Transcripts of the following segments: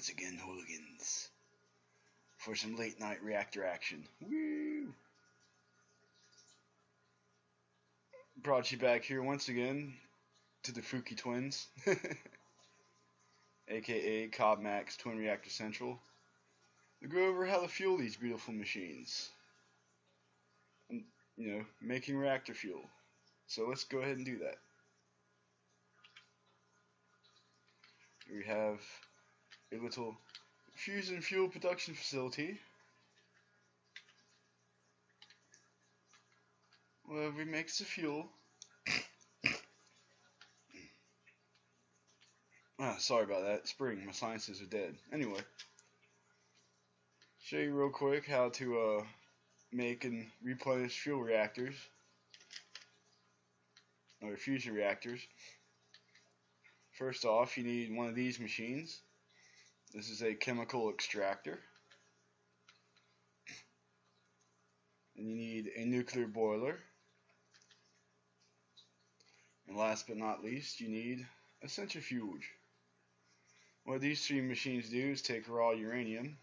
once again, hooligans, for some late night reactor action. Woo! Brought you back here once again to the Fuki Twins, aka Cobb Max Twin Reactor Central, to go over how to fuel these beautiful machines. And, making reactor fuel. So let's go ahead and do that. We have a little fusion fuel production facility where we make the fuel. Sorry about that. Spring, my sinuses are dead. Anyway, show you real quick how to make and replenish fuel reactors, or fusion reactors. First off, you need one of these machines. This is a chemical extractor. And you need a nuclear boiler. And last but not least, you need a centrifuge. What these three machines do is take raw uranium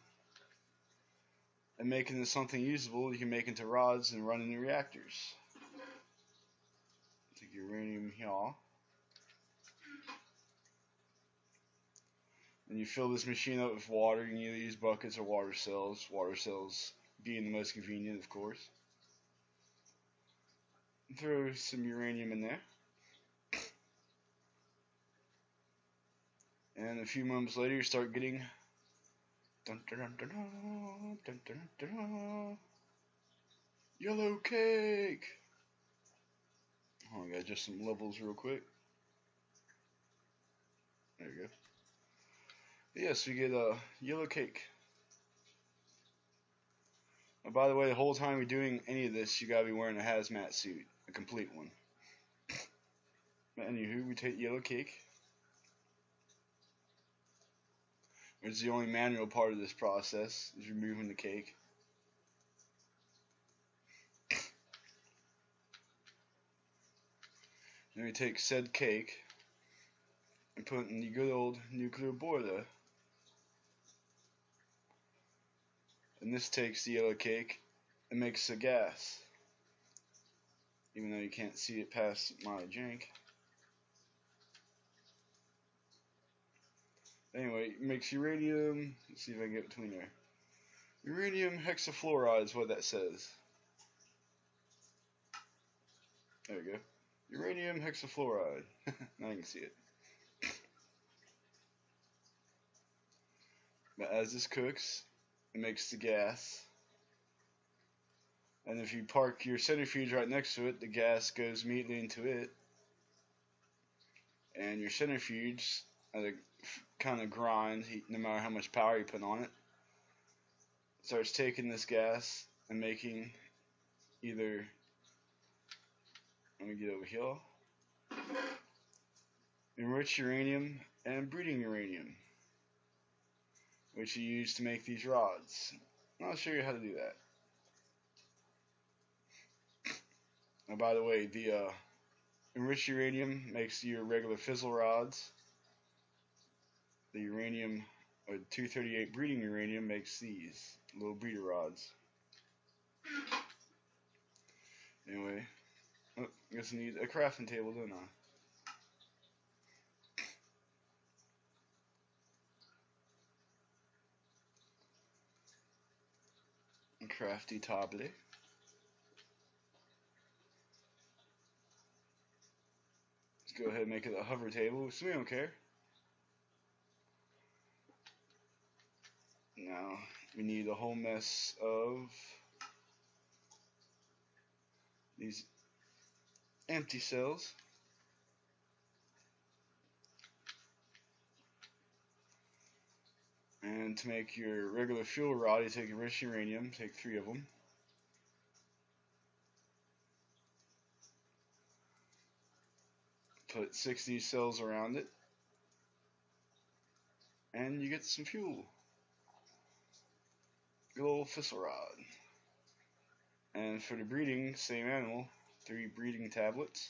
and make it into something usable you can make into rods and run in the reactors. Take uranium here. And you fill this machine up with water. You can either use buckets or water cells. Water cells being the most convenient, of course. Throw some uranium in there. And a few moments later, you start getting yellow cake. Oh, I got just some levels real quick. There you go. Yes, we get a yellow cake. And by the way, the whole time you're doing any of this, you gotta be wearing a hazmat suit, a complete one. But anywho, we take yellow cake. It's the only manual part of this process, is removing the cake. Then we take said cake and put it in the good old nuclear boiler. And this takes the yellow cake and makes the gas. Even though you can't see it past my jank. Anyway, it makes uranium. Let's see if I can get between there. Uranium hexafluoride is what that says. There we go. Uranium hexafluoride. Now you can see it. But as this cooks, it makes the gas. And if you park your centrifuge right next to it, the gas goes immediately into it. And your centrifuge kind of grinds, no matter how much power you put on it, starts taking this gas and making either, let me get over here, enriched uranium and breeding uranium, which you use to make these rods. And I'll show you how to do that. And by the way, the enriched uranium makes your regular fissile rods. The uranium, or 238 breeding uranium, makes these little breeder rods. Anyway, I guess I need a crafting table, don't I? Crafty tobbly. Let's go ahead and make it a hover table, so we don't care. Now we need a whole mess of these empty cells. And to make your regular fuel rod, you take enriched uranium, take 3 of them. Put 6 of these cells around it. And you get some fuel. Good old fissile rod. And for the breeding, same animal, 3 breeding tablets.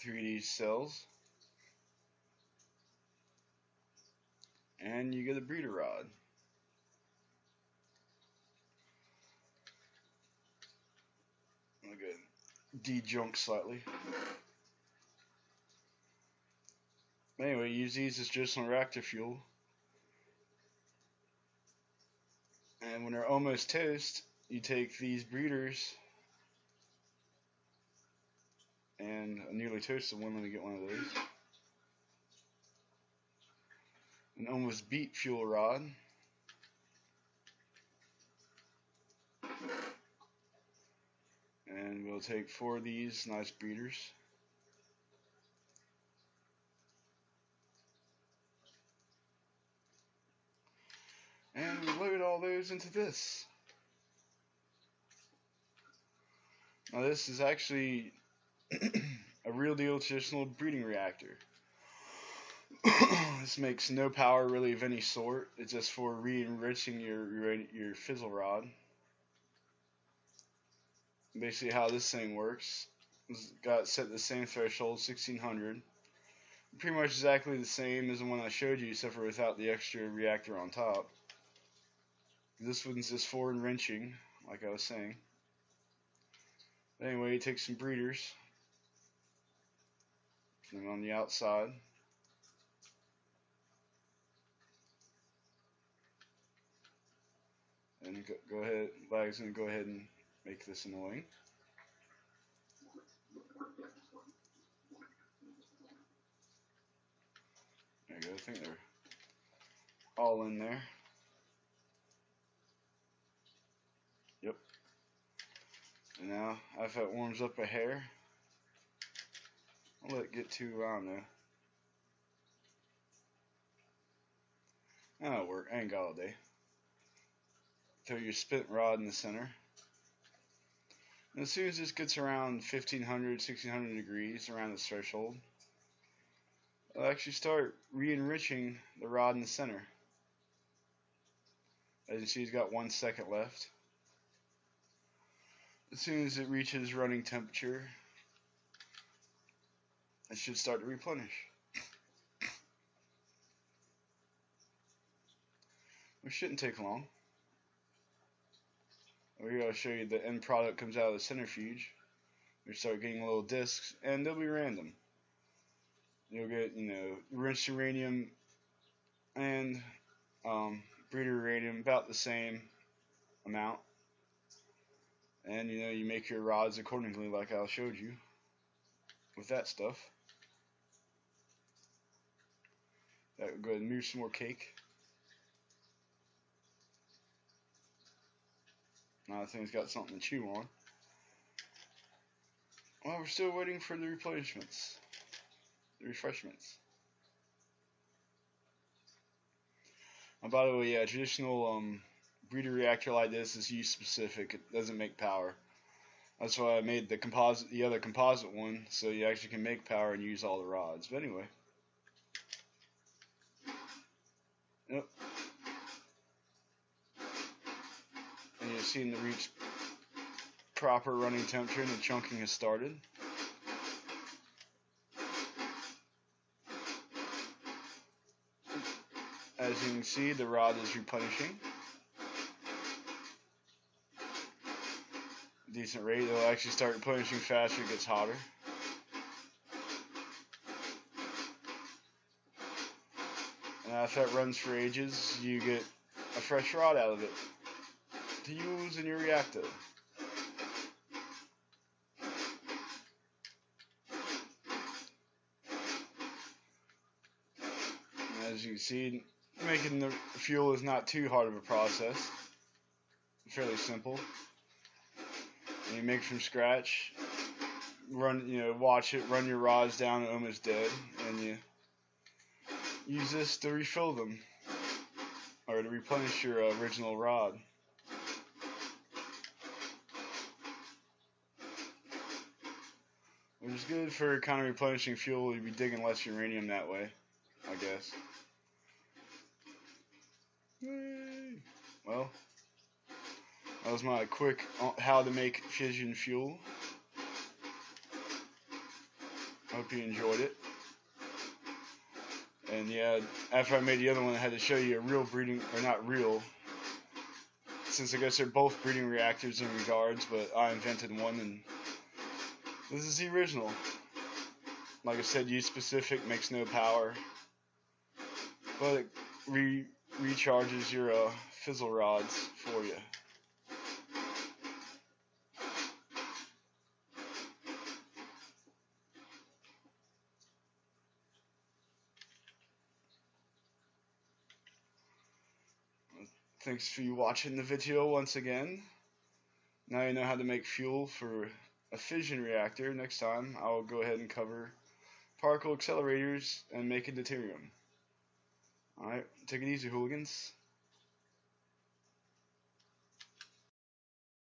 3D cells, and you get a breeder rod. I'm gonna de-junk slightly. Anyway, use these as just some reactor fuel. And when they're almost toast, you take these breeders and a nearly toasted one. Let me get one of those. An almost beat fuel rod. And we'll take 4 of these nice breeders. And we load all those into this. Now this is actually a real deal traditional breeding reactor. This makes no power really of any sort. It's just for re-enriching your fizzle rod. Basically how this thing works is got set the same threshold, 1600. Pretty much exactly the same as the one I showed you, except for without the extra reactor on top. This one's just for enriching, like I was saying. Anyway, you take some breeders, put them on the outside. And go ahead, Lag's going to go ahead and make this annoying. There you go, I think they're all in there. Yep. And now, if it warms up a hair, I'll let it get to, I don't know. That'll work, I ain't got all day. Throw your spent rod in the center. And as soon as this gets around 1500, 1600 degrees, around this threshold, it'll actually start re-enriching the rod in the center. As you see, it's got 1 second left. As soon as it reaches running temperature, it should start to replenish. It shouldn't take long. Over here I'll show you the end product comes out of the centrifuge. You start getting little discs, and they'll be random. You'll get, enriched uranium and breeder uranium about the same amount. And you make your rods accordingly, like I showed you with that stuff. That will go ahead and move some more cake. Now the thing's got something to chew on. Well, we're still waiting for the replenishments, the refreshments. And by the way, yeah, traditional breeder reactor like this is use specific. It doesn't make power. That's why I made the other composite one, so you actually can make power and use all the rods. But anyway. Yep. And you're seeing the reach proper running temperature and the chunking has started. As you can see, the rod is replenishing. Decent rate. It'll actually start replenishing faster, it gets hotter. And if that runs for ages, you get a fresh rod out of it to use in your reactor. And as you can see, making the fuel is not too hard of a process. Fairly simple. And you make from scratch. Watch it, run your rods down almost dead, and you use this to refill them, or to replenish your original rod. Which is good for kind of replenishing fuel. You'd be digging less uranium that way, I guess. Yay. Well, that was my quick how to make fission fuel. Hope you enjoyed it. And yeah, after I made the other one, I had to show you a real breeding, or not real, since I guess they're both breeding reactors in regards, but I invented one, and this is the original. Like I said, use specific, makes no power, but it recharges your fizzle rods for you. Thanks for you watching the video once again. Now you know how to make fuel for a fission reactor. Next time I'll go ahead and cover particle accelerators and making deuterium. Alright, take it easy, hooligans.